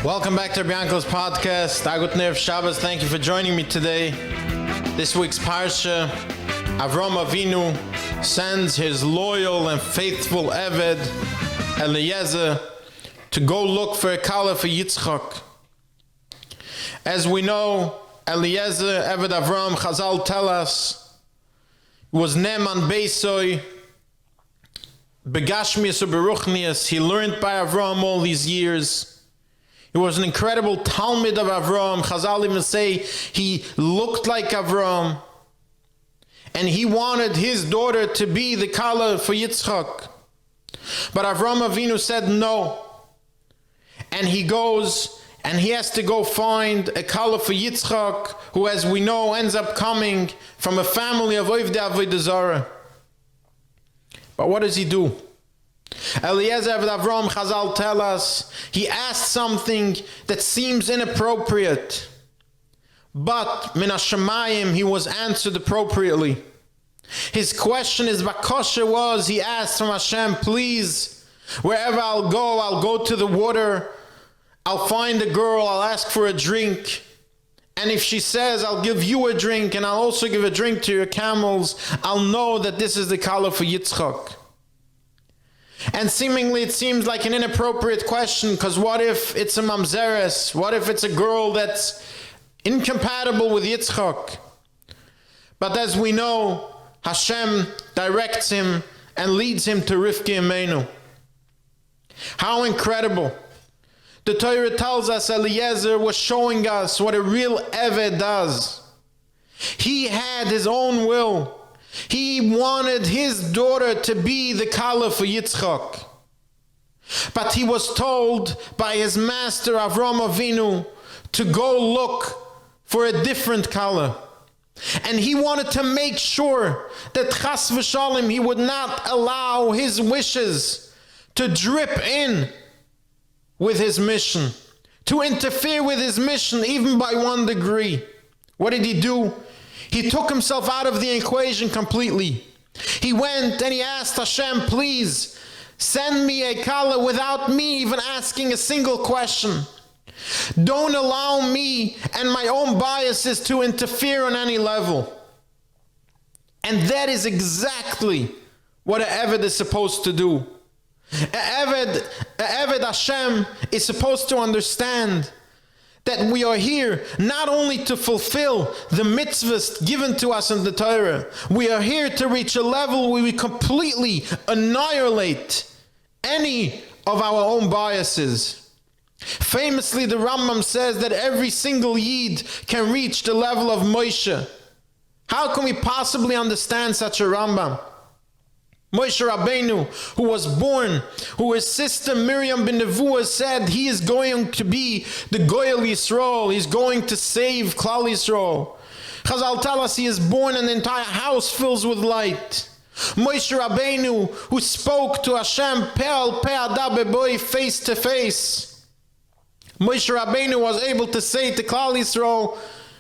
Welcome back to Reb Yankele's podcast. Agut Nerv Shabbos. Thank you for joining me today. This week's Parsha, Avram Avinu sends his loyal and faithful Eved, Eliezer, to go look for a kala for Yitzchak. As we know, Eliezer, Eved Avram, Chazal tell us, was Neman Beisoy, Begashmias or Beruchnias. He learned by Avram all these years. He was an incredible Talmud of Avram. Chazal even say he looked like Avram. And he wanted his daughter to be the Kala for Yitzchak. But Avram Avinu said no. And he goes and he has to go find a Kala for Yitzchak, who, as we know, ends up coming from a family of Ovdei Avodah Zarah. But what does he do? Eliezer of Avram, Chazal tell us, he asked something that seems inappropriate, but min hashamayim he was answered appropriately. His question, his bakosha was, he asked from Hashem, please, wherever I'll go to the water, I'll find a girl, I'll ask for a drink, and if she says, I'll give you a drink, and I'll also give a drink to your camels, I'll know that this is the kala for Yitzchak. And seemingly it seems like an inappropriate question, because what if it's a mamzeres? What if it's a girl that's incompatible with Yitzchak? But as we know, Hashem directs him and leads him to Rivka Imenu. How incredible. The Torah tells us Eliezer was showing us what a real Eved does. He had his own will. He wanted his daughter to be the Kala for Yitzchak. But he was told by his master Avram Avinu to go look for a different Kala. And he wanted to make sure that Chas v'Shalom, he would not allow his wishes to drip in with his mission, to interfere with his mission even by 1 degree. What did he do? He took himself out of the equation completely. He went and he asked Hashem, please send me a kala without me even asking a single question. Don't allow me and my own biases to interfere on any level. And that is exactly what an Eved is supposed to do. An Eved Hashem is supposed to understand that we are here not only to fulfill the mitzvahs given to us in the Torah, we are here to reach a level where we completely annihilate any of our own biases. Famously, the Rambam says that every single Yid can reach the level of Moshe. How can we possibly understand such a Rambam? Moshe Rabbeinu, who was born, who his sister Miriam ben Nevuah said he is going to be the Goyal Yisrael, he's going to save Klal Yisrael. Chazal tell us he is born and the entire house fills with light. Moshe Rabbeinu, who spoke to Hashem pe'al pe'ada beboy, face to face. Moshe Rabbeinu was able to say to Klal Yisrael,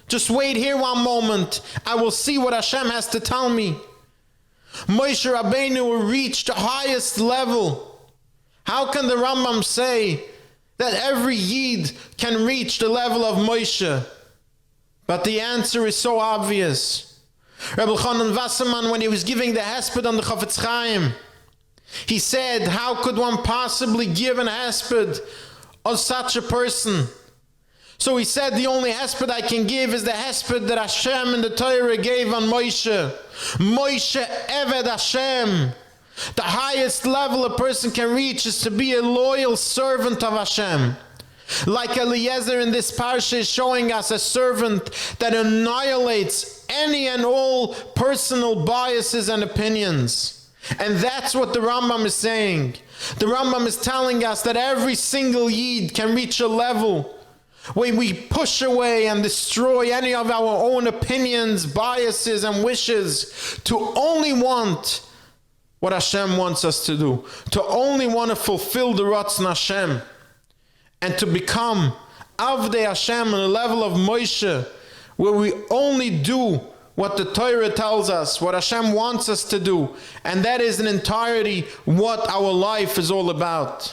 just wait here 1 moment, I will see what Hashem has to tell me. Moshe Rabbeinu reached the highest level. How can the Rambam say that every Yid can reach the level of Moshe? But the answer is so obvious. Reb Chanan Wasserman, when he was giving the hesped on the Chafetz Chaim, he said, how could one possibly give an hesped on such a person? So he said, the only hesped I can give is the hesped that Hashem and the Torah gave on Moshe. Moshe Eved Hashem. The highest level a person can reach is to be a loyal servant of Hashem. Like Eliezer in this parsha is showing us, a servant that annihilates any and all personal biases and opinions. And that's what the Rambam is saying. The Rambam is telling us that every single Yid can reach a level when we push away and destroy any of our own opinions, biases, and wishes to only want what Hashem wants us to do, to only want to fulfill the Ratzon Hashem, and to become Avdei Hashem on the level of Moshe, where we only do what the Torah tells us, what Hashem wants us to do, and that is in entirety what our life is all about.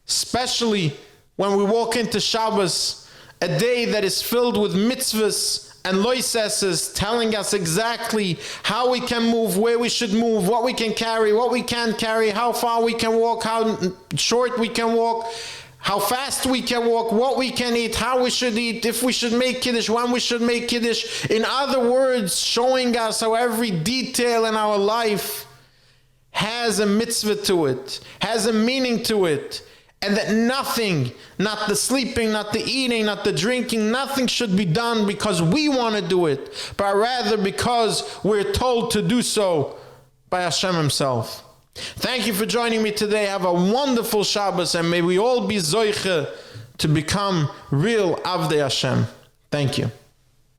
Especially when we walk into Shabbos, a day that is filled with mitzvahs and loiseses, telling us exactly how we can move, where we should move, what we can carry, what we can't carry, how far we can walk, how short we can walk, how fast we can walk, what we can eat, how we should eat, if we should make Kiddush, when we should make Kiddush. In other words, showing us how every detail in our life has a mitzvah to it, has a meaning to it, and that nothing, not the sleeping, not the eating, not the drinking, nothing should be done because we want to do it, but rather because we're told to do so by Hashem Himself. Thank you for joining me today. Have a wonderful Shabbos, and may we all be zoiche to become real Avdei Hashem. Thank you.